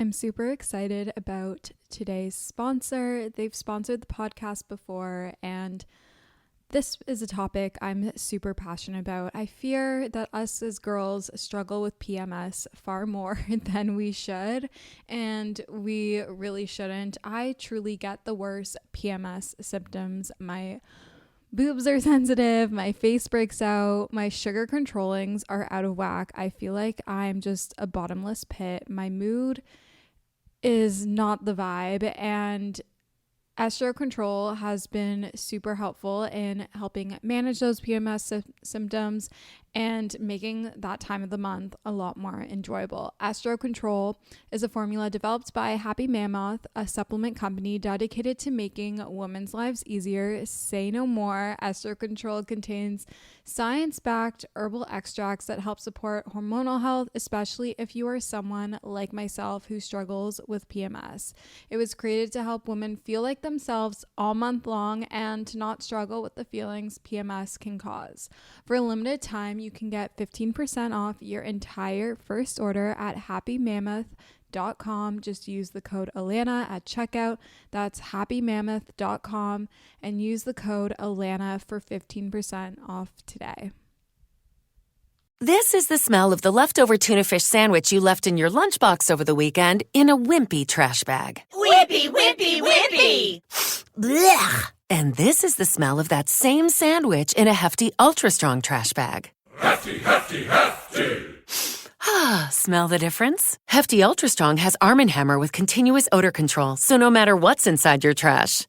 I'm super excited about today's sponsor. They've sponsored the podcast before, and this is a topic I'm super passionate about. I fear that us as girls struggle with PMS far more than we should, and we really shouldn't. I truly get the worst PMS symptoms. My boobs are sensitive, my face breaks out, my sugar controllings are out of whack. I feel like I'm just a bottomless pit. My mood is not the vibe, and Estro Control has been super helpful in helping manage those PMS symptoms and making that time of the month a lot more enjoyable. Estro Control is a formula developed by Happy Mammoth, a supplement company dedicated to making women's lives easier. Say no more. Estro Control contains science-backed herbal extracts that help support hormonal health, especially if you are someone like myself who struggles with PMS. It was created to help women feel like themselves all month long and to not struggle with the feelings PMS can cause. For a limited time, you can get 15% off your entire first order at happymammoth.com. Just use the code Alana at checkout. That's happymammoth.com and use the code Alana for 15% off today. This is the smell of the leftover tuna fish sandwich you left in your lunchbox over the weekend in a wimpy trash bag. Wimpy, wimpy, wimpy! Blech! And this is the smell of that same sandwich in a hefty, ultra-strong trash bag. Hefty, hefty, hefty! Ah, smell the difference? Hefty Ultra Strong has Arm & Hammer with continuous odor control, so no matter what's inside your trash,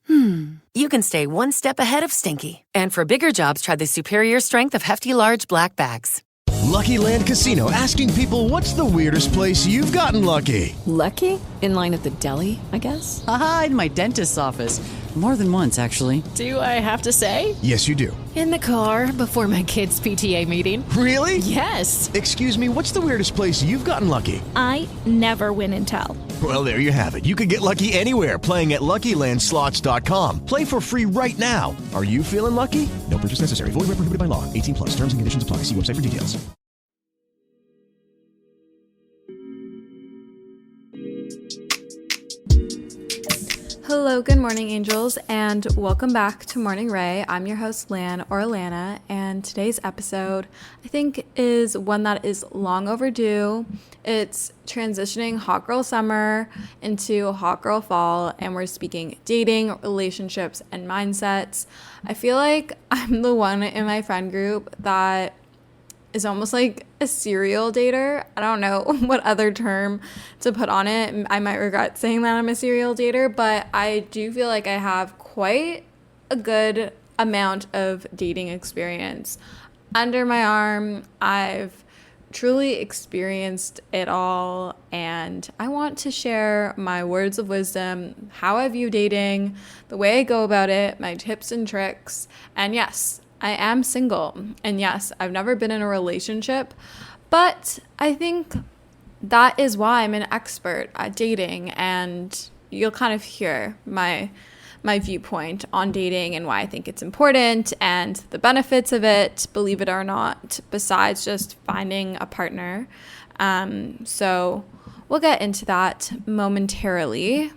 you can stay one step ahead of stinky. And for bigger jobs, try the superior strength of Hefty Large Black Bags. Lucky Land Casino, asking people, what's the weirdest place you've gotten lucky? Lucky? In line at the deli, I guess? Aha, in my dentist's office. More than once, actually. Do I have to say? Yes, you do. In the car before my kids' PTA meeting. Really? Yes. Excuse me, what's the weirdest place you've gotten lucky? I never win and tell. Well, there you have it. You can get lucky anywhere, playing at LuckyLandSlots.com. Play for free right now. Are you feeling lucky? No purchase necessary. Void where prohibited by law. 18 plus. Terms and conditions apply. See website for details. Hello, good morning, angels, and welcome back to Morning Ray. I'm your host, Lan or Alana, and today's episode, I think, is one that is long overdue. It's transitioning hot girl summer into hot girl fall, and we're speaking dating, relationships, and mindsets. I feel like I'm the one in my friend group that is almost like a serial dater. I don't know what other term to put on it. I might regret saying that I'm a serial dater, but I do feel like I have quite a good amount of dating experience under my arm. I've truly experienced it all, and I want to share my words of wisdom, how I view dating, the way I go about it, my tips and tricks, and yes, I am single, and yes, I've never been in a relationship, but I think that is why I'm an expert at dating, and you'll kind of hear my viewpoint on dating and why I think it's important and the benefits of it, believe it or not, besides just finding a partner. So we'll get into that momentarily.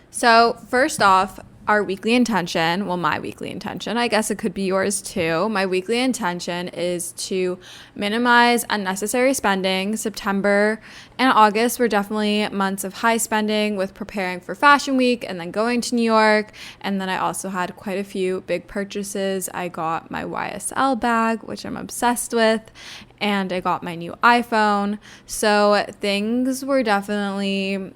So first off, our weekly intention, well, my weekly intention, I guess it could be yours too. My weekly intention is to minimize unnecessary spending. September and August were definitely months of high spending with preparing for Fashion Week and then going to New York. And then I also had quite a few big purchases. I got my YSL bag, which I'm obsessed with, and I got my new iPhone. So things were definitely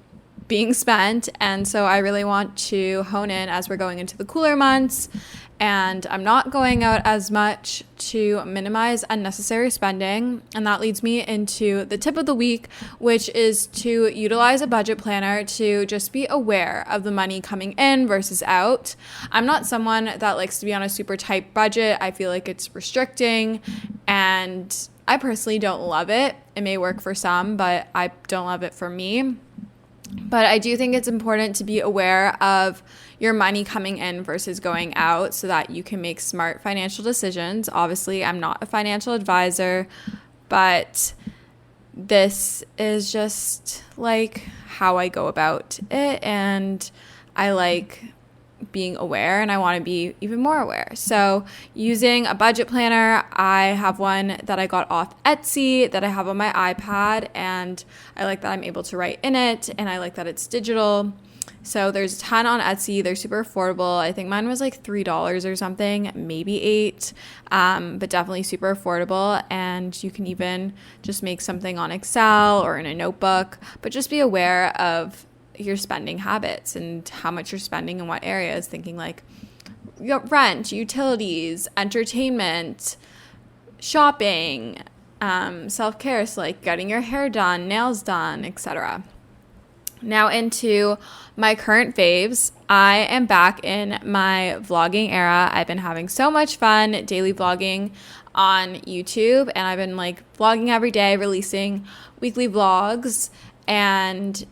being spent, and so I really want to hone in as we're going into the cooler months, and I'm not going out as much to minimize unnecessary spending. And that leads me into the tip of the week, which is to utilize a budget planner to just be aware of the money coming in versus out. I'm not someone that likes to be on a super tight budget. I feel like it's restricting, and I personally don't love it. It may work for some, but I don't love it for me. But I do think it's important to be aware of your money coming in versus going out so that you can make smart financial decisions. Obviously, I'm not a financial advisor, but this is just like how I go about it, and I like being aware, and I want to be even more aware. So using a budget planner, I have one that I got off Etsy that I have on my iPad, and I like that I'm able to write in it, and I like that it's digital. So there's a ton on Etsy. They're super affordable. I think mine was like $3 or something, maybe $8, but definitely super affordable. And you can even just make something on Excel or in a notebook, but just be aware of your spending habits and how much you're spending in what areas, thinking like rent, utilities, entertainment, shopping, self-care, so like getting your hair done, nails done, etc. Now into my current faves. I am back in my vlogging era. I've been having so much fun daily vlogging on YouTube, and I've been like vlogging every day, releasing weekly vlogs, and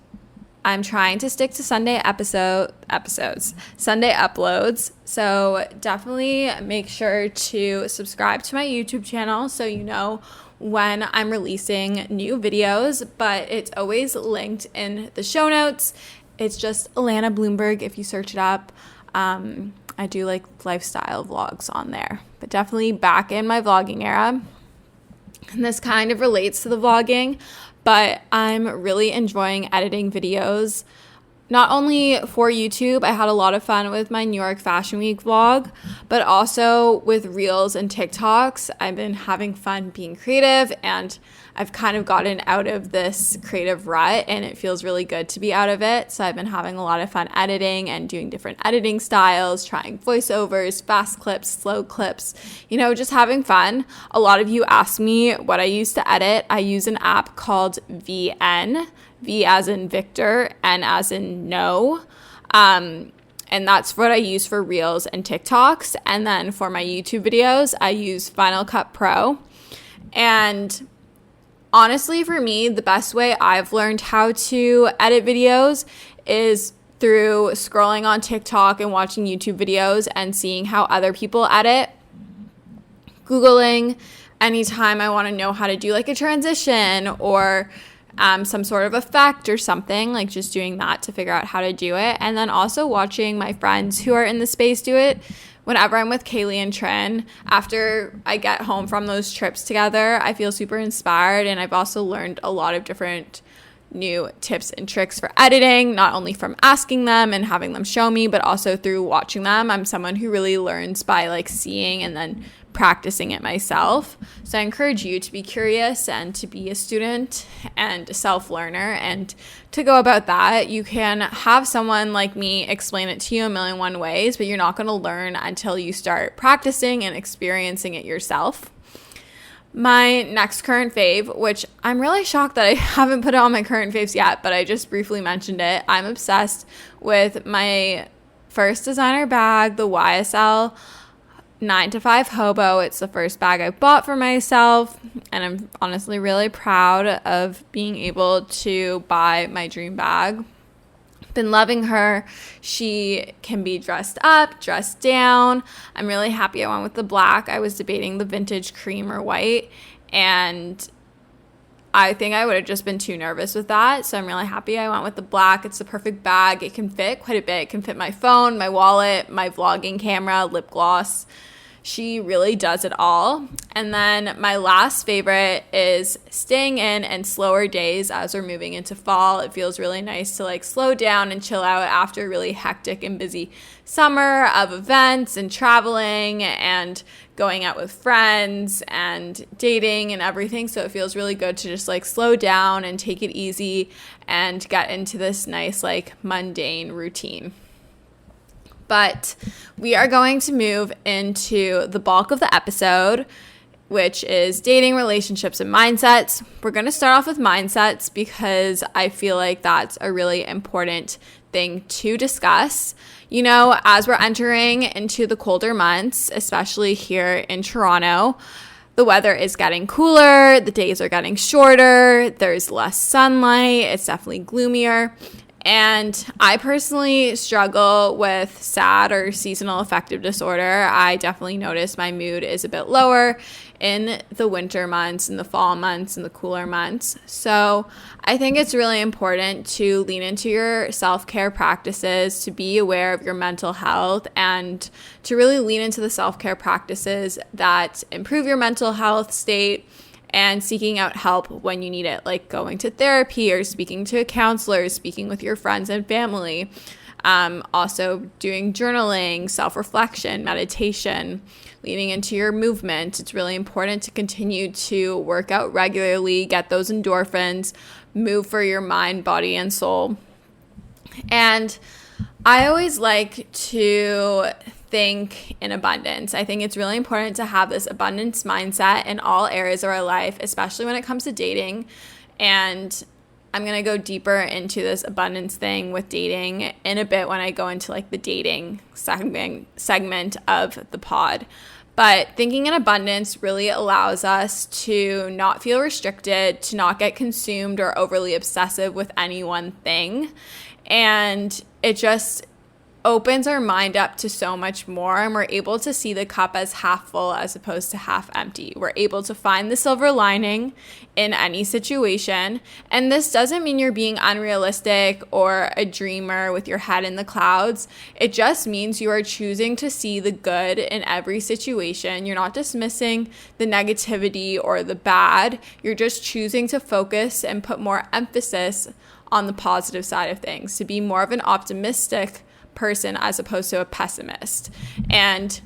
I'm trying to stick to Sunday Sunday uploads. So definitely make sure to subscribe to my YouTube channel so you know when I'm releasing new videos, but it's always linked in the show notes. It's just Alana Bloomberg if you search it up. I do like lifestyle vlogs on there, but definitely back in my vlogging era. And this kind of relates to the vlogging, but I'm really enjoying editing videos. Not only for YouTube, I had a lot of fun with my New York Fashion Week vlog, but also with Reels and TikToks. I've been having fun being creative, and I've kind of gotten out of this creative rut, and it feels really good to be out of it. So I've been having a lot of fun editing and doing different editing styles, trying voiceovers, fast clips, slow clips, just having fun. A lot of you ask me what I use to edit. I use an app called VN. V as in Victor, N as in no. And that's what I use for Reels and TikToks. And then for my YouTube videos, I use Final Cut Pro. And honestly, for me, the best way I've learned how to edit videos is through scrolling on TikTok and watching YouTube videos and seeing how other people edit. Googling anytime I want to know how to do like a transition or some sort of effect or something, like just doing that to figure out how to do it. And then also watching my friends who are in the space do it. Whenever I'm with Kaylee and Trin, after I get home from those trips together, I feel super inspired. And I've also learned a lot of different new tips and tricks for editing, not only from asking them and having them show me, but also through watching them. I'm someone who really learns by like seeing and then practicing it myself. So I encourage you to be curious and to be a student and a self-learner. And to go about that, you can have someone like me explain it to you a million one ways, but you're not going to learn until you start practicing and experiencing it yourself. My next current fave, which I'm really shocked that I haven't put it on my current faves yet, but I just briefly mentioned it. I'm obsessed with my first designer bag, the YSL 9 to 5 Hobo. It's the first bag I bought for myself, and I'm honestly really proud of being able to buy my dream bag. Been loving her. She can be dressed up, dressed down. I'm really happy I went with the black. I was debating the vintage cream or white, and I think I would have just been too nervous with that. So I'm really happy I went with the black. It's the perfect bag. It can fit quite a bit. It can fit my phone, my wallet, my vlogging camera, lip gloss. She really does it all. And then my last favorite is staying in and slower days as we're moving into fall. It feels really nice to like slow down and chill out after a really hectic and busy summer of events and traveling and going out with friends and dating and everything. So it feels really good to just like slow down and take it easy and get into this nice like mundane routine. But we are going to move into the bulk of the episode, which is dating, relationships, and mindsets. We're going to start off with mindsets because I feel like that's a really important thing to discuss. As we're entering into the colder months, especially here in Toronto, the weather is getting cooler, the days are getting shorter, there's less sunlight, it's definitely gloomier. And I personally struggle with SAD, or seasonal affective disorder. I definitely notice my mood is a bit lower in the winter months, in the fall months, in the cooler months. So I think it's really important to lean into your self-care practices, to be aware of your mental health, and to really lean into the self-care practices that improve your mental health state, and seeking out help when you need it, like going to therapy or speaking to a counselor, speaking with your friends and family. Also doing journaling, self-reflection, meditation, leaning into your movement. It's really important to continue to work out regularly, get those endorphins, move for your mind, body, and soul. And I always like to think in abundance. I think it's really important to have this abundance mindset in all areas of our life, especially when it comes to dating. And I'm going to go deeper into this abundance thing with dating in a bit when I go into like the dating segment of the pod. But thinking in abundance really allows us to not feel restricted, to not get consumed or overly obsessive with any one thing. And it just opens our mind up to so much more, and we're able to see the cup as half full as opposed to half empty. We're able to find the silver lining in any situation, and this doesn't mean you're being unrealistic or a dreamer with your head in the clouds. It just means you are choosing to see the good in every situation. You're not dismissing the negativity or the bad. You're just choosing to focus and put more emphasis on the positive side of things, to be more of an optimistic person as opposed to a pessimist. And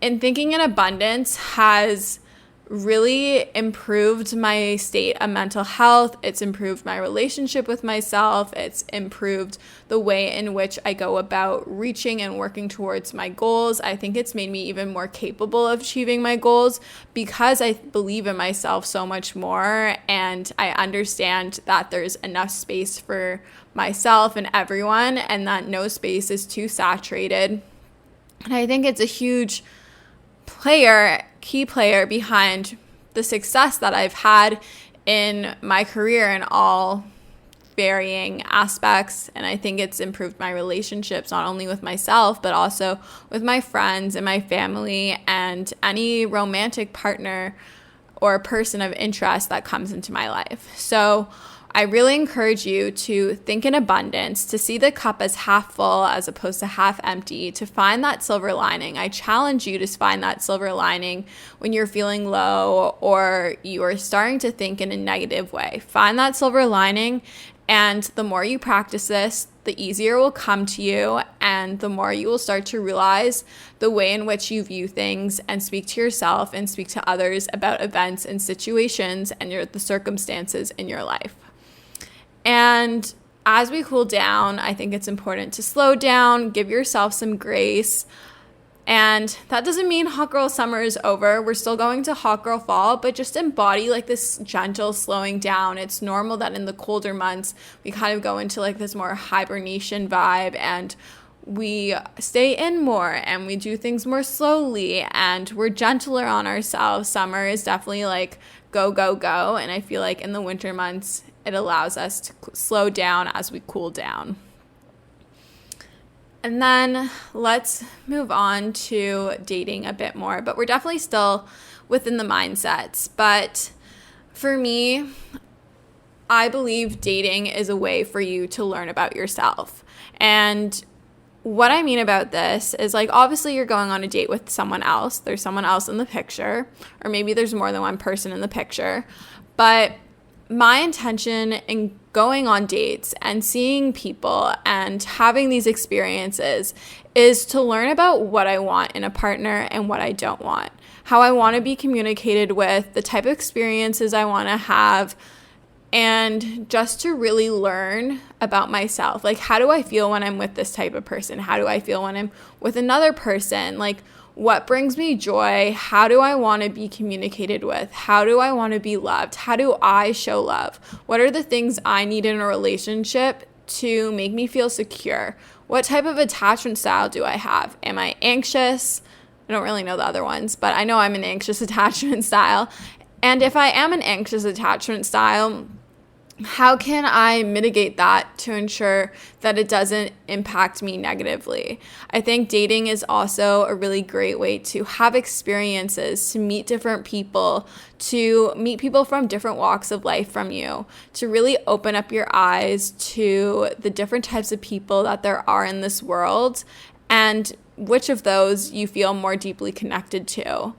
in thinking in abundance has really improved my state of mental health. It's improved my relationship with myself. It's improved the way in which I go about reaching and working towards my goals. I think it's made me even more capable of achieving my goals because I believe in myself so much more, and I understand that there's enough space for myself and everyone, and that no space is too saturated. And I think it's a huge key player behind the success that I've had in my career in all varying aspects. And I think it's improved my relationships, not only with myself, but also with my friends and my family and any romantic partner or person of interest that comes into my life. So I really encourage you to think in abundance, to see the cup as half full as opposed to half empty, to find that silver lining. I challenge you to find that silver lining when you're feeling low or you are starting to think in a negative way. Find that silver lining, and the more you practice this, the easier it will come to you, and the more you will start to realize the way in which you view things and speak to yourself and speak to others about events and situations and the circumstances in your life. And as we cool down, I think it's important to slow down, give yourself some grace. And that doesn't mean hot girl summer is over. We're still going to hot girl fall, but just embody like this gentle slowing down. It's normal that in the colder months, we kind of go into like this more hibernation vibe, and we stay in more and we do things more slowly and we're gentler on ourselves. Summer is definitely like go, go, go. And I feel like in the winter months, it allows us to slow down as we cool down. And then let's move on to dating a bit more, but we're definitely still within the mindsets. But for me, I believe dating is a way for you to learn about yourself. And what I mean about this is, like, obviously you're going on a date with someone else. There's someone else in the picture, or maybe there's more than one person in the picture. But my intention in going on dates and seeing people and having these experiences is to learn about what I want in a partner and what I don't want, how I want to be communicated with, the type of experiences I want to have, and just to really learn about myself. Like, how do I feel when I'm with this type of person? How do I feel when I'm with another person? Like, what brings me joy? How do I want to be communicated with? How do I want to be loved? How do I show love? What are the things I need in a relationship to make me feel secure? What type of attachment style do I have? Am I anxious? I don't really know the other ones, but I know I'm an anxious attachment style. And if I am an anxious attachment style, how can I mitigate that to ensure that it doesn't impact me negatively? I think dating is also a really great way to have experiences, to meet different people, to meet people from different walks of life from you, to really open up your eyes to the different types of people that there are in this world and which of those you feel more deeply connected to.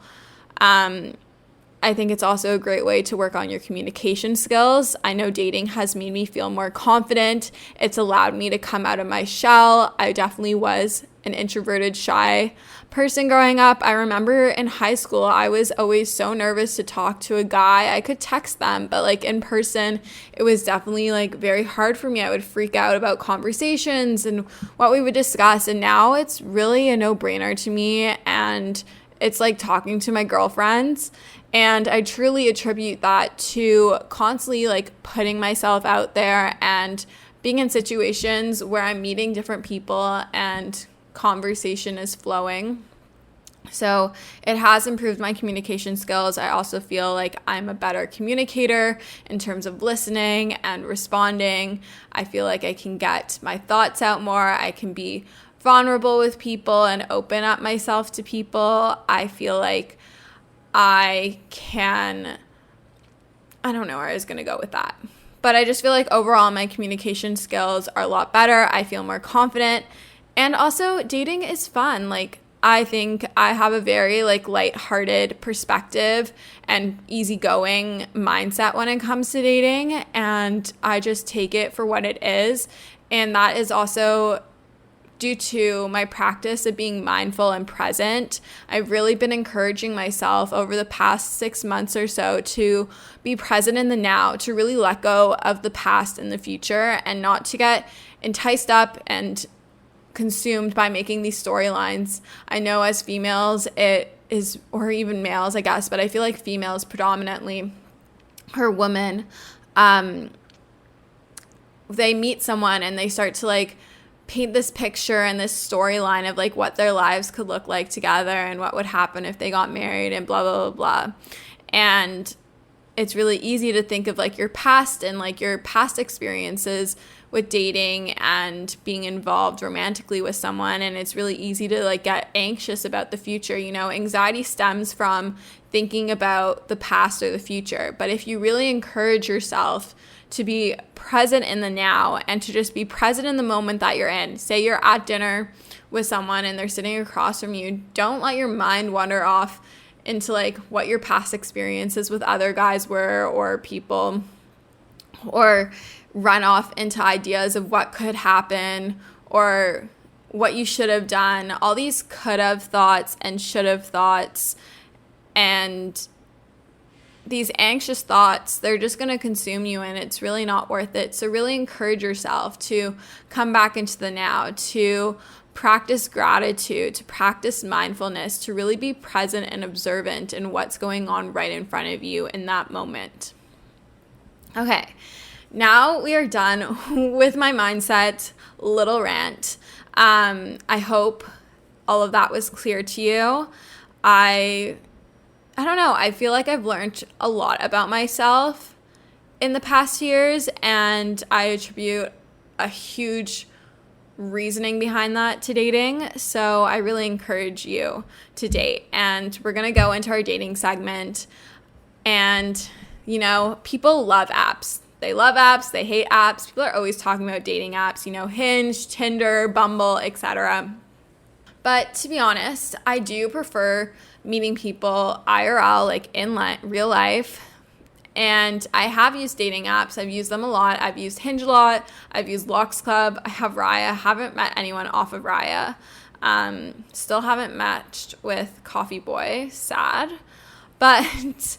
I think it's also a great way to work on your communication skills. I know dating has made me feel more confident. It's allowed me to come out of my shell. I definitely was an introverted, shy person growing up. I remember in high school, I was always so nervous to talk to a guy. I could text them, but like in person, it was definitely like very hard for me. I would freak out about conversations and what we would discuss. And now it's really a no-brainer to me. And it's like talking to my girlfriends. And I truly attribute that to constantly like putting myself out there and being in situations where I'm meeting different people and conversation is flowing. So it has improved my communication skills. I also feel like I'm a better communicator in terms of listening and responding. I feel like I can get my thoughts out more. I can be vulnerable with people and open up myself to people. I feel like I don't know where I was going to go with that. But I just feel like overall my communication skills are a lot better. I feel more confident. And also dating is fun. Like I think I have a very like lighthearted perspective and easygoing mindset when it comes to dating. And I just take it for what it is. And that is also due to my practice of being mindful and present. I've really been encouraging myself over the past 6 months or so to be present in the now, to really let go of the past and the future and not to get enticed up and consumed by making these storylines. I know as females it is, or even males I guess, but I feel like females predominantly, or women, they meet someone and they start to like paint this picture and this storyline of like what their lives could look like together and what would happen if they got married and blah, blah, blah, blah. And it's really easy to think of like your past and like your past experiences with dating and being involved romantically with someone. And it's really easy to like get anxious about the future. You know, anxiety stems from thinking about the past or the future. But if you really encourage yourself to be present in the now and to just be present in the moment that you're in. Say you're at dinner with someone and they're sitting across from you. Don't let your mind wander off into like what your past experiences with other guys were or people, or run off into ideas of what could happen or what you should have done. All these could have thoughts and should have thoughts, and these anxious thoughts, they're just going to consume you and it's really not worth it. So really encourage yourself to come back into the now, to practice gratitude, to practice mindfulness, to really be present and observant in what's going on right in front of you in that moment. Okay, now we are done with my mindset little rant. I hope all of that was clear to you. I don't know, I feel like I've learned a lot about myself in the past years, and I attribute a huge reasoning behind that to dating. So I really encourage you to date. And we're going to go into our dating segment. And, you know, people love apps. They love apps. They hate apps. People are always talking about dating apps, you know, Hinge, Tinder, Bumble, etc. But to be honest, I do prefer meeting people IRL, like in real life. And I have used dating apps. I've used them a lot. I've used Hinge a lot. I've used Lux Club. I have Raya. I haven't met anyone off of Raya. Still haven't matched with Coffee Boy. Sad. But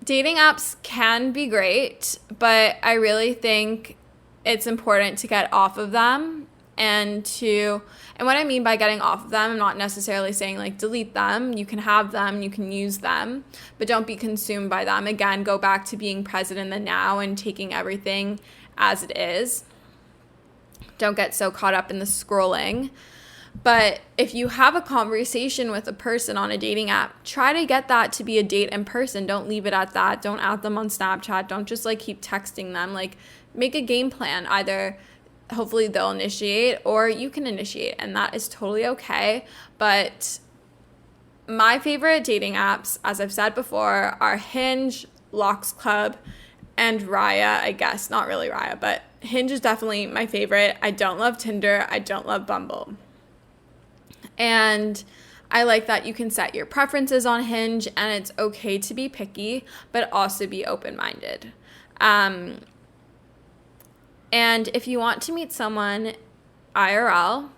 dating apps can be great, but I really think it's important to get off of them and what I mean by getting off of them, I'm not necessarily saying like delete them. You can have them, you can use them, but don't be consumed by them. Again, go back to being present in the now and taking everything as it is. Don't get so caught up in the scrolling. But if you have a conversation with a person on a dating app, try to get that to be a date in person. Don't leave it at that. Don't add them on Snapchat. Don't just like keep texting them. Like, make a game plan. Either hopefully they'll initiate or you can initiate, and that is totally okay. But my favorite dating apps, as I've said before, are Hinge, Locks Club, and Raya, I guess. Not really Raya, but Hinge is definitely my favorite. I don't love Tinder. I don't love Bumble. And I like that you can set your preferences on Hinge, and it's okay to be picky, but also be open-minded. And if you want to meet someone IRL,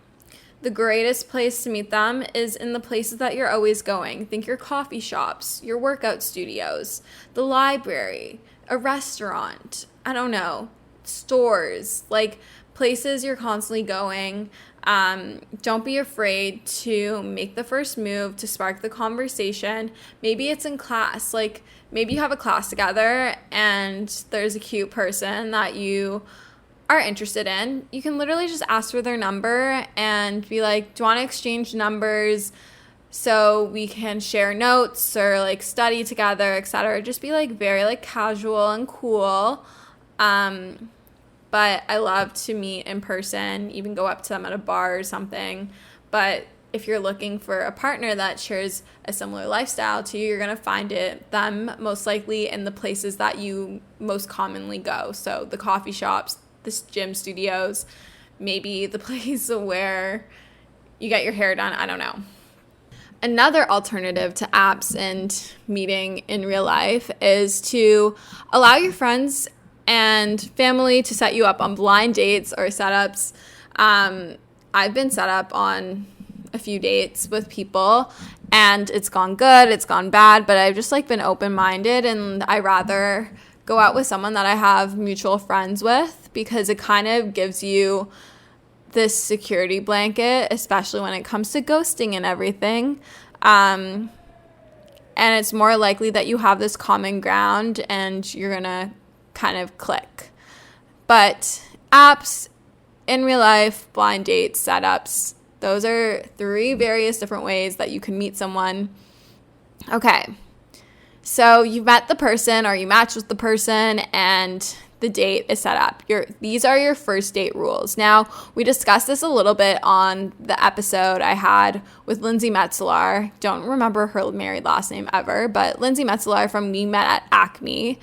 the greatest place to meet them is in the places that you're always going. Think your coffee shops, your workout studios, the library, a restaurant, I don't know, stores, like places you're constantly going. Don't be afraid to make the first move, to spark the conversation. Maybe it's in class. Like, maybe you have a class together and there's a cute person that you are interested in. You can literally just ask for their number and be like, do you want to exchange numbers so we can share notes or like study together, etc. Just be like very like casual and cool. But I love to meet in person, even go up to them at a bar or something. But if you're looking for a partner that shares a similar lifestyle to you, you're going to find them most likely in the places that you most commonly go. So the coffee shops, the gym studios, maybe the place where you get your hair done. I don't know. Another alternative to apps and meeting in real life is to allow your friends and family to set you up on blind dates or setups. I've been set up on a few dates with people, and it's gone good, it's gone bad, but I've just like been open-minded, and I rather go out with someone that I have mutual friends with, because it kind of gives you this security blanket, especially when it comes to ghosting and everything. And it's more likely that you have this common ground and you're gonna kind of click. But apps, in real life, blind dates, setups, those are 3 various different ways that you can meet someone. Okay, so you've met the person or you matched with the person and the date is set up. These are your first date rules. Now, we discussed this a little bit on the episode I had with Lindsay Metzelaar. Don't remember her married last name ever, but Lindsay Metzelaar from We Met at Acme.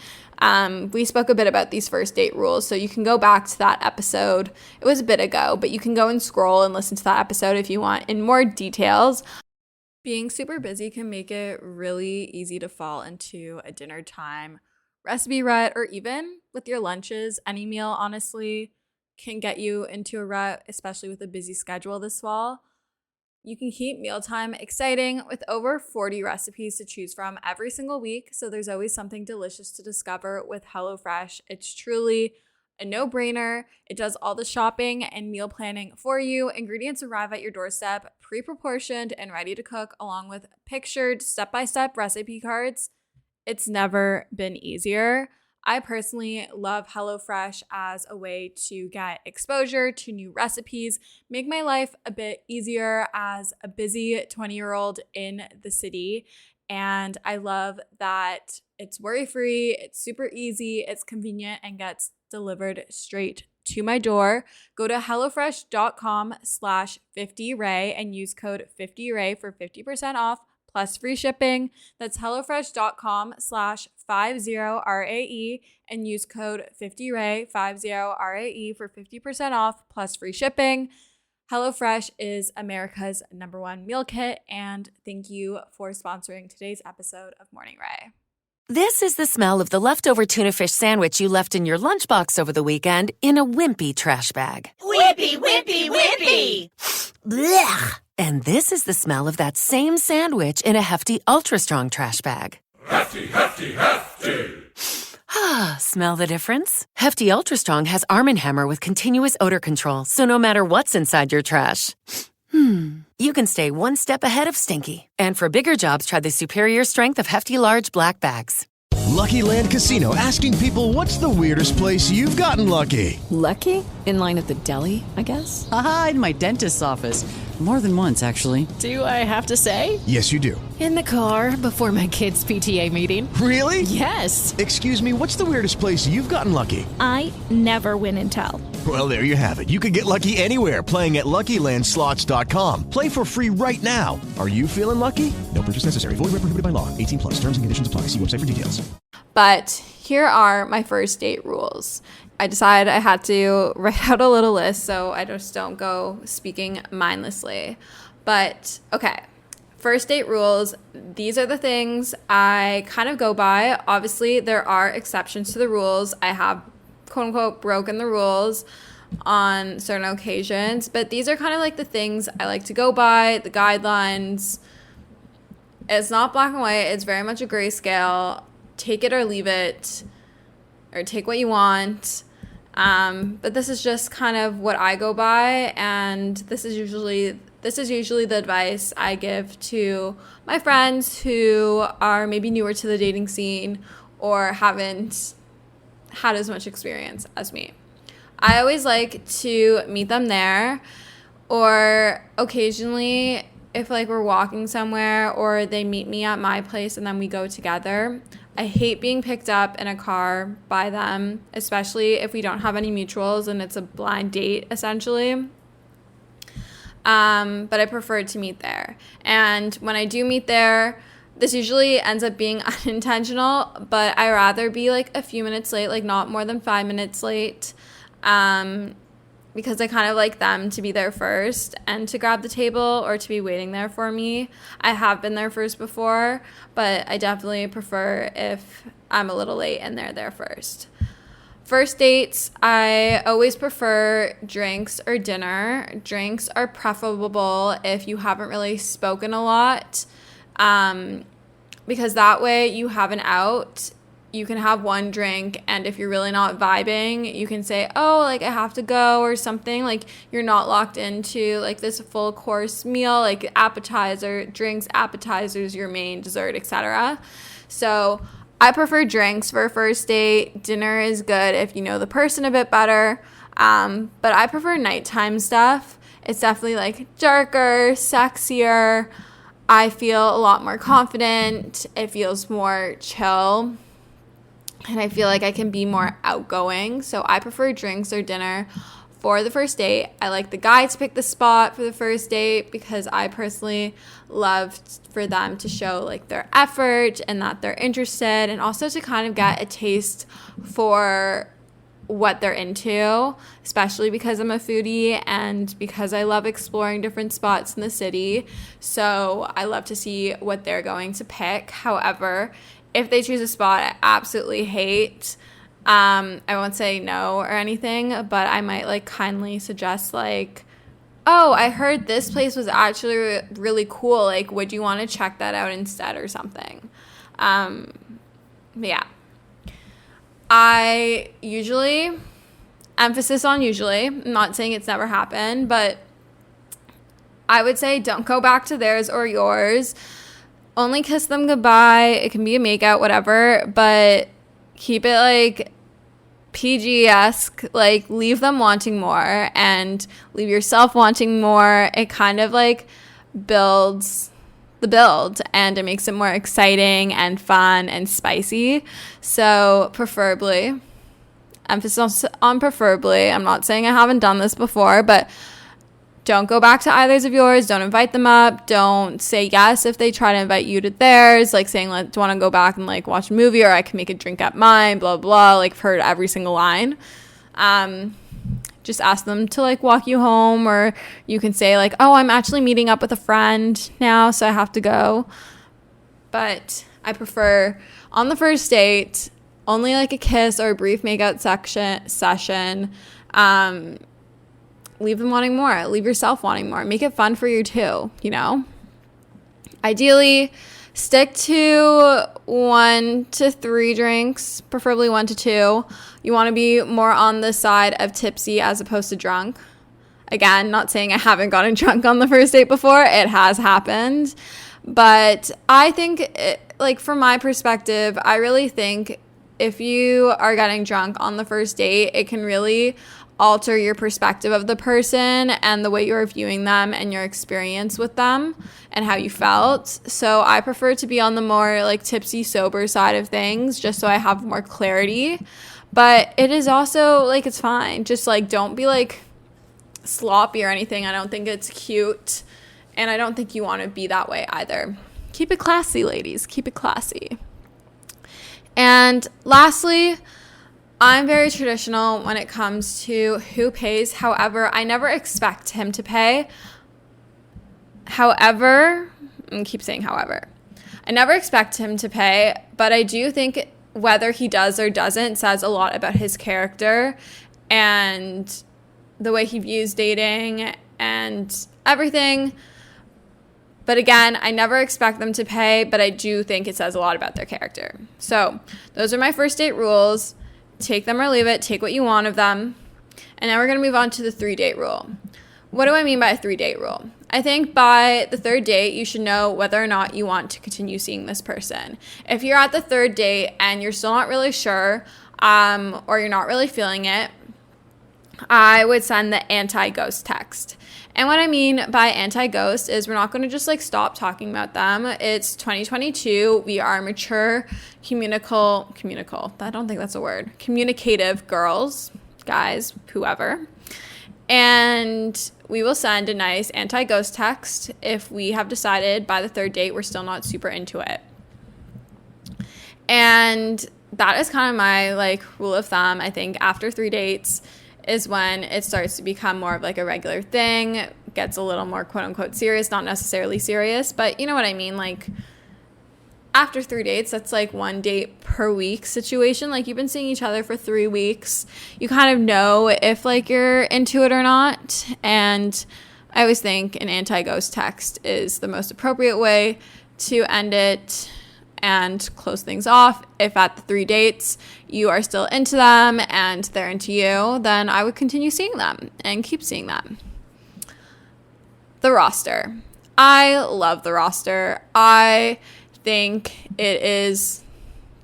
We spoke a bit about these first date rules, so you can go back to that episode. It was a bit ago, but you can go and scroll and listen to that episode if you want in more details. Being super busy can make it really easy to fall into a dinner time recipe rut, or even with your lunches. Any meal, honestly, can get you into a rut, especially with a busy schedule this fall. You can keep mealtime exciting with over 40 recipes to choose from every single week, so there's always something delicious to discover with HelloFresh. It's truly a no-brainer. It does all the shopping and meal planning for you. Ingredients arrive at your doorstep, pre-proportioned and ready to cook, along with pictured step-by-step recipe cards. It's never been easier. I personally love HelloFresh as a way to get exposure to new recipes, make my life a bit easier as a busy 20-year-old in the city. And I love that it's worry-free, it's super easy, it's convenient, and gets delivered straight to my door. Go to HelloFresh.com/50Ray and use code 50Ray for 50% off plus free shipping. That's HelloFresh.com/50RAE and use code 50Ray, 50RAE for 50% off plus free shipping. HelloFresh is America's #1 meal kit, and thank you for sponsoring today's episode of Morning Ray. This is the smell of the leftover tuna fish sandwich you left in your lunchbox over the weekend in a wimpy trash bag. Wimpy, wimpy, wimpy! Blech! And this is the smell of that same sandwich in a Hefty Ultra Strong trash bag. Hefty, hefty, hefty. Ah, smell the difference? Hefty Ultra Strong has Arm & Hammer with continuous odor control, so no matter what's inside your trash, you can stay one step ahead of stinky. And for bigger jobs, try the superior strength of Hefty Large Black Bags. Lucky Land Casino, asking people, what's the weirdest place you've gotten lucky? Lucky? In line at the deli, I guess? Aha, in my dentist's office. More than once, actually. Do I have to say? Yes, you do. In the car before my kids' PTA meeting. Really? Yes. Excuse me, what's the weirdest place you've gotten lucky? I never win and tell. Well, there you have it. You can get lucky anywhere, playing at LuckyLandSlots.com. Play for free right now. Are you feeling lucky? No purchase necessary. Void where prohibited by law. 18 plus. Terms and conditions apply. See website for details. But here are my first date rules. I decided I had to write out a little list so I just don't go speaking mindlessly. But okay, first date rules. These are the things I kind of go by. Obviously, there are exceptions to the rules. I have, quote unquote, broken the rules on certain occasions. But these are kind of like the things I like to go by, the guidelines. It's not black and white. It's very much a grayscale. Take it or leave it, or take what you want. But this is just kind of what I go by, and this is usually the advice I give to my friends who are maybe newer to the dating scene or haven't had as much experience as me. I always like to meet them there, or occasionally if like we're walking somewhere or they meet me at my place and then we go together. I hate being picked up in a car by them, especially if we don't have any mutuals and it's a blind date, essentially. But I prefer to meet there. And when I do meet there, this usually ends up being unintentional, but I rather be like a few minutes late, like not more than 5 minutes late, because I kind of like them to be there first and to grab the table or to be waiting there for me. I have been there first before, but I definitely prefer if I'm a little late and they're there first. First dates, I always prefer drinks or dinner. Drinks are preferable if you haven't really spoken a lot, because that way you have an out. You can have one drink, and if you're really not vibing, you can say, oh, like I have to go or something. Like you're not locked into like this full course meal, like appetizer, drinks, appetizers, your main, dessert, etc. So I prefer drinks for a first date. Dinner is good if you know the person a bit better, but I prefer nighttime stuff. It's definitely like darker, sexier. I feel a lot more confident. It feels more chill. And I feel like I can be more outgoing. So I prefer drinks or dinner for the first date. I like the guy to pick the spot for the first date because I personally love for them to show like their effort and that they're interested, and also to kind of get a taste for what they're into, especially because I'm a foodie and because I love exploring different spots in the city. So I love to see what they're going to pick. However, if they choose a spot I absolutely hate, I won't say no or anything, but I might like kindly suggest like, oh, I heard this place was actually really cool. Like, would you want to check that out instead or something? Yeah. I usually, emphasis on usually, I'm not saying it's never happened, but I would say don't go back to theirs or yours. Only kiss them goodbye. It can be a makeout, whatever, but keep it like PG-esque. Like leave them wanting more and leave yourself wanting more. It kind of like builds the build and it makes it more exciting and fun and spicy. So preferably, emphasis on preferably. I'm not saying I haven't done this before, but don't go back to either's of yours. Don't invite them up. Don't say yes if they try to invite you to theirs, like saying, like, do you want to go back and like watch a movie, or I can make a drink at mine, blah, blah. Like, I've heard every single line. Just ask them to like walk you home, or you can say like, oh, I'm actually meeting up with a friend now, so I have to go. But I prefer on the first date, only like a kiss or a brief makeout session. Leave them wanting more. Leave yourself wanting more. Make it fun for you too, you know? Ideally, stick to 1 to 3 drinks, preferably 1 to 2. You want to be more on the side of tipsy as opposed to drunk. Again, not saying I haven't gotten drunk on the first date before. It has happened. But I think, like, from my perspective, I really think if you are getting drunk on the first date, it can really alter your perspective of the person and the way you're viewing them and your experience with them and how you felt. So I prefer to be on the more like tipsy sober side of things just so I have more clarity. But it is also like, it's fine. Just like, don't be like sloppy or anything. I don't think it's cute, and I don't think you want to be that way either. Keep it classy, ladies. Keep it classy. And lastly, I'm very traditional when it comes to who pays. However, I never expect him to pay. However, I keep saying however. I never expect him to pay, but I do think whether he does or doesn't says a lot about his character and the way he views dating and everything. But again, I never expect them to pay, but I do think it says a lot about their character. So those are my first date rules. Take them or leave it. Take what you want of them. And now we're going to move on to the 3-date rule. What do I mean by a 3-date rule? I think by the 3rd date, you should know whether or not you want to continue seeing this person. If you're at the 3rd date and you're still not really sure, or you're not really feeling it, I would send the anti-ghost text. And what I mean by anti-ghost is we're not going to just like stop talking about them. It's 2022. We are mature, communicative. I don't think that's a word. Communicative girls, guys, whoever. And we will send a nice anti-ghost text if we have decided by the 3rd date we're still not super into it. And that is kind of my like rule of thumb. I think after 3 dates is when it starts to become more of like a regular thing, gets a little more quote unquote serious, not necessarily serious, but you know what I mean? Like after 3 dates, that's like 1 date per week situation. Like you've been seeing each other for 3 weeks. You kind of know if like you're into it or not. And I always think an anti-ghost text is the most appropriate way to end it and close things off. If at the 3 dates you are still into them and they're into you, then I would continue seeing them and keep seeing them. The roster. I love the roster. I think it is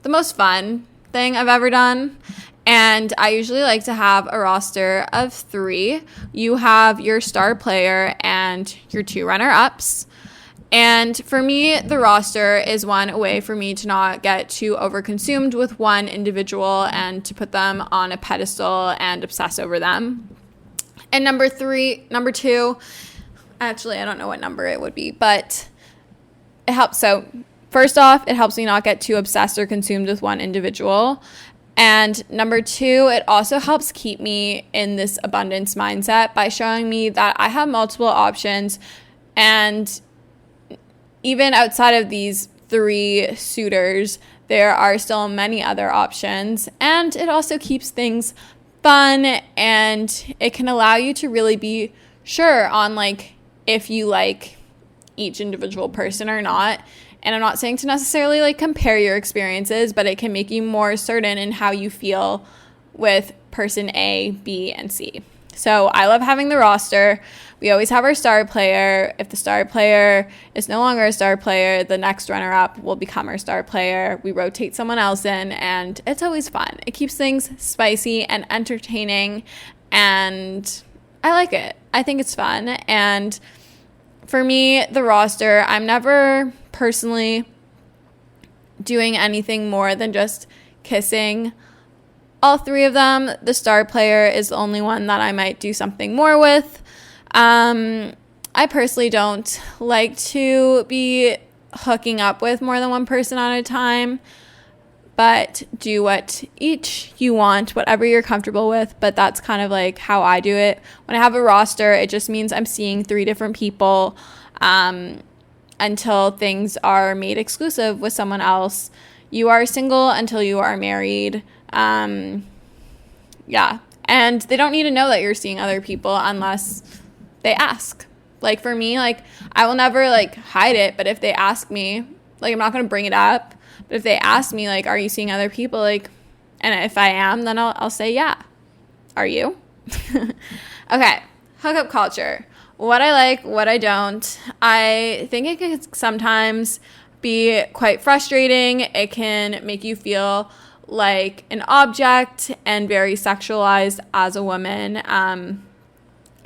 the most fun thing I've ever done. And I usually like to have a roster of 3. You have your star player and your 2 runner-ups. And for me, the roster is one way for me to not get too overconsumed with one individual and to put them on a pedestal and obsess over them. And number 2, actually, I don't know what number it would be, but it helps. So first off, it helps me not get too obsessed or consumed with one individual. And number 2, it also helps keep me in this abundance mindset by showing me that I have multiple options, and even outside of these 3 suitors, there are still many other options. And it also keeps things fun, and it can allow you to really be sure on like if you like each individual person or not. And I'm not saying to necessarily like compare your experiences, but it can make you more certain in how you feel with person A, B, and C. So I love having the roster. We always have our star player. If the star player is no longer a star player, the next runner-up will become our star player. We rotate someone else in, and it's always fun. It keeps things spicy and entertaining, and I like it. I think it's fun. And for me, the roster, I'm never personally doing anything more than just kissing all 3 of them. The star player is the only one that I might do something more with. I personally don't like to be hooking up with more than one person at a time, but do what each you want, whatever you're comfortable with. But that's kind of like how I do it. When I have a roster, it just means I'm seeing 3 different people until things are made exclusive with someone else. You are single until you are married. Yeah. And they don't need to know that you're seeing other people unless they ask. Like for me, like I will never like hide it, but if they ask me, like I'm not going to bring it up, but if they ask me like, are you seeing other people? Like, and if I am, then I'll say, yeah. Are you? Okay. Hookup culture. What I like, what I don't. I think it can sometimes be quite frustrating. It can make you feel like an object and very sexualized as a woman.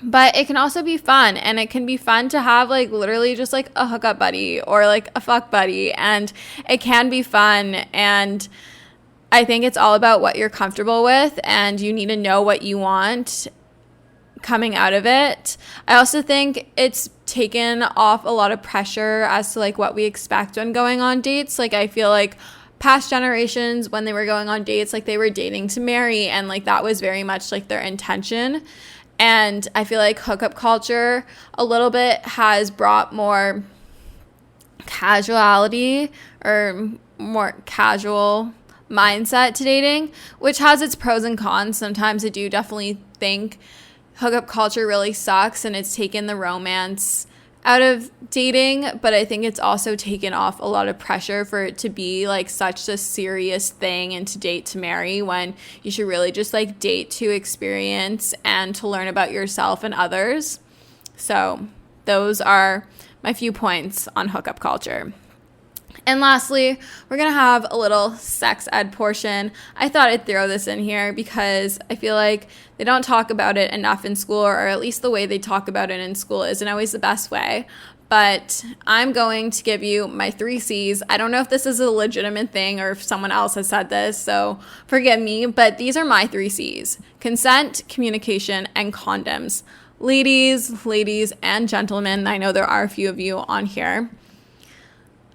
But it can also be fun, and it can be fun to have like literally just like a hookup buddy or like a fuck buddy, and it can be fun. And I think it's all about what you're comfortable with, and you need to know what you want coming out of it. I also think it's taken off a lot of pressure as to like what we expect when going on dates. Like I feel like past generations, when they were going on dates, like they were dating to marry, and like that was very much like their intention. And I feel like hookup culture a little bit has brought more casuality or more casual mindset to dating, which has its pros and cons. Sometimes I do definitely think hookup culture really sucks and it's taken the romance out of dating, but I think it's also taken off a lot of pressure for it to be like such a serious thing and to date to marry, when you should really just like date to experience and to learn about yourself and others. So those are my few points on hookup culture. And lastly, we're going to have a little sex ed portion. I thought I'd throw this in here because I feel like they don't talk about it enough in school, or at least the way they talk about it in school isn't always the best way. But I'm going to give you my 3 C's. I don't know if this is a legitimate thing or if someone else has said this, so forgive me, but these are my 3 C's: consent, communication, and condoms. Ladies, and gentlemen, I know there are a few of you on here.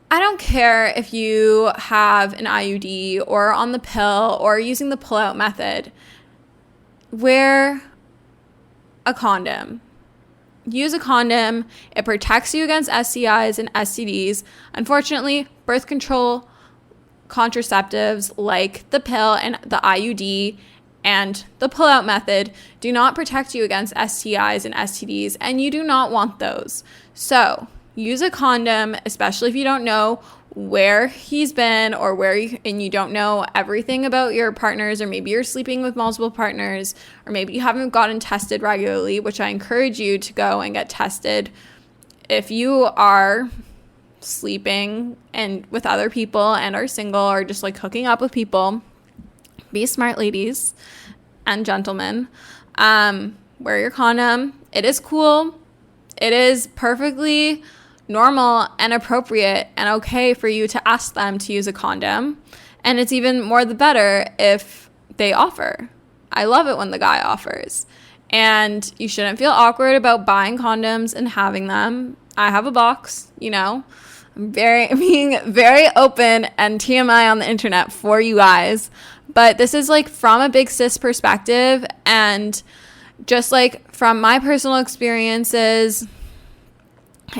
I don't care if you have an IUD or on the pill or using the pull-out method. Wear a condom. Use a condom. It protects you against STIs and STDs. Unfortunately, birth control contraceptives like the pill and the IUD and the pull-out method do not protect you against STIs and STDs, and you do not want those. So use a condom, especially if you don't know where he's been or and you don't know everything about your partners, or maybe you're sleeping with multiple partners, or maybe you haven't gotten tested regularly, which I encourage you to go and get tested. If you are sleeping and with other people and are single or just like hooking up with people, be smart, ladies and gentlemen. Wear your condom. It is cool. It is perfectly normal and appropriate and okay for you to ask them to use a condom. And it's even more the better if they offer. I love it when the guy offers. And you shouldn't feel awkward about buying condoms and having them. I have a box, you know. I'm being very open and TMI on the internet for you guys. But this is like from a big sis perspective, and just like from my personal experiences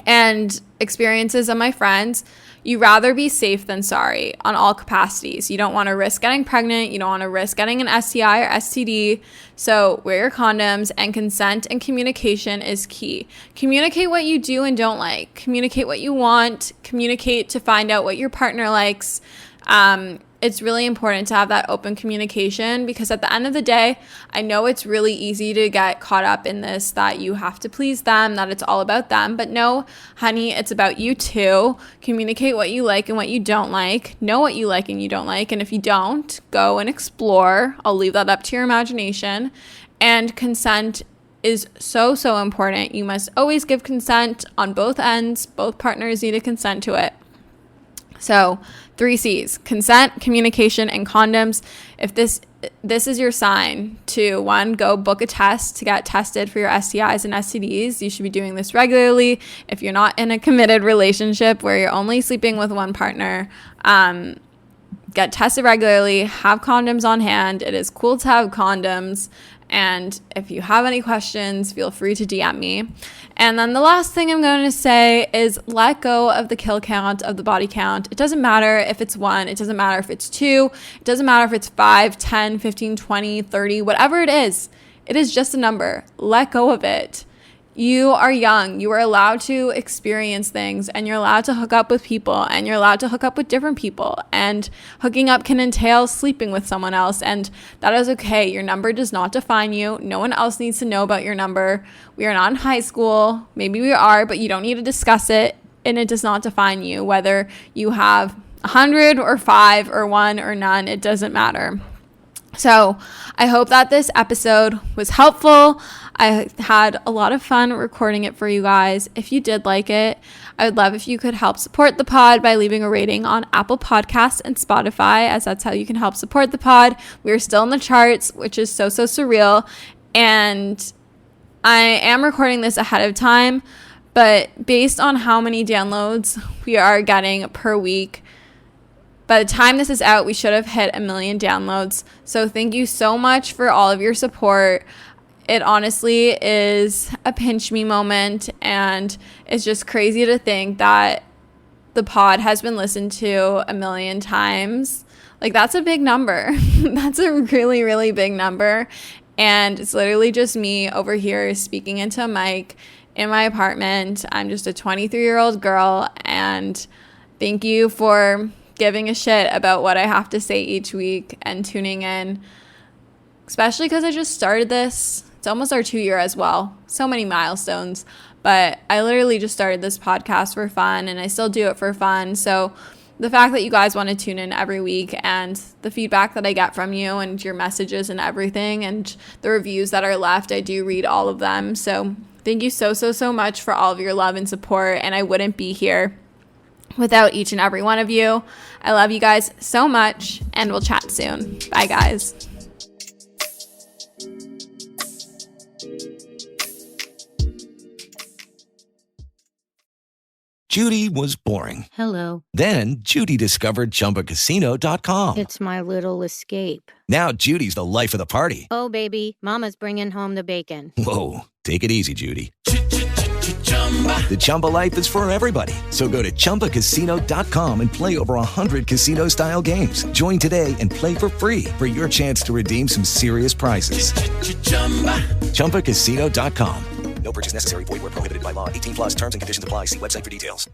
and experiences of my friends, you rather be safe than sorry on all capacities. You don't want to risk getting pregnant. You don't want to risk getting an STI or STD. So wear your condoms, and consent and communication is key. Communicate what you do and don't like. Communicate what you want. Communicate to find out what your partner likes. It's really important to have that open communication, because at the end of the day, I know it's really easy to get caught up in this, that you have to please them, that it's all about them. But no, honey, it's about you too. Communicate what you like and what you don't like. Know what you like and you don't like. And if you don't, go and explore. I'll leave that up to your imagination. And consent is so important. You must always give consent on both ends. Both partners need to consent to it. So 3 C's: consent, communication, and condoms. If this is your sign to, 1, go book a test to get tested for your STIs and STDs. You should be doing this regularly. If you're not in a committed relationship where you're only sleeping with one partner, get tested regularly, have condoms on hand. It is cool to have condoms. And if you have any questions, feel free to DM me. And then the last thing I'm going to say is let go of the kill count, of the body count. It doesn't matter if it's 1. It doesn't matter if it's 2. It doesn't matter if it's 5, 10, 15, 20, 30, whatever it is. It is just a number. Let go of it. You are young. You are allowed to experience things, and you're allowed to hook up with people, and you're allowed to hook up with different people. And hooking up can entail sleeping with someone else, and that is okay. Your number does not define you. No one else needs to know about your number. We are not in high school. Maybe we are, but you don't need to discuss it, and it does not define you. Whether you have 100 or 5 or 1 or none. It doesn't matter. So I hope that this episode was helpful. I had a lot of fun recording it for you guys. If you did like it, I would love if you could help support the pod by leaving a rating on Apple Podcasts and Spotify, as that's how you can help support the pod. We're still in the charts, which is so surreal. And I am recording this ahead of time, but based on how many downloads we are getting per week, by the time this is out, we should have hit 1 million downloads. So thank you so much for all of your support. It honestly is a pinch me moment, and it's just crazy to think that the pod has been listened to 1 million times. Like, that's a big number. That's a really, really big number. And it's literally just me over here speaking into a mic in my apartment. I'm just a 23-year-old girl, and thank you for giving a shit about what I have to say each week and tuning in, especially because I just started this. It's almost our 2-year as well. So many milestones, but I literally just started this podcast for fun, and I still do it for fun. So the fact that you guys want to tune in every week, and the feedback that I get from you and your messages and everything, and the reviews that are left, I do read all of them. So thank you so much for all of your love and support, and I wouldn't be here without each and every one of you. I love you guys so much, and we'll chat soon. Bye, guys. Judy was boring. Hello. Then Judy discovered ChumbaCasino.com. It's my little escape. Now Judy's the life of the party. Oh, baby, mama's bringing home the bacon. Whoa, take it easy, Judy. The Chumba life is for everybody. So go to ChumbaCasino.com and play over 100 casino-style games. Join today and play for free for your chance to redeem some serious prizes. ChumbaCasino.com. No purchase necessary. Void where prohibited by law. 18+ terms and conditions apply. See website for details.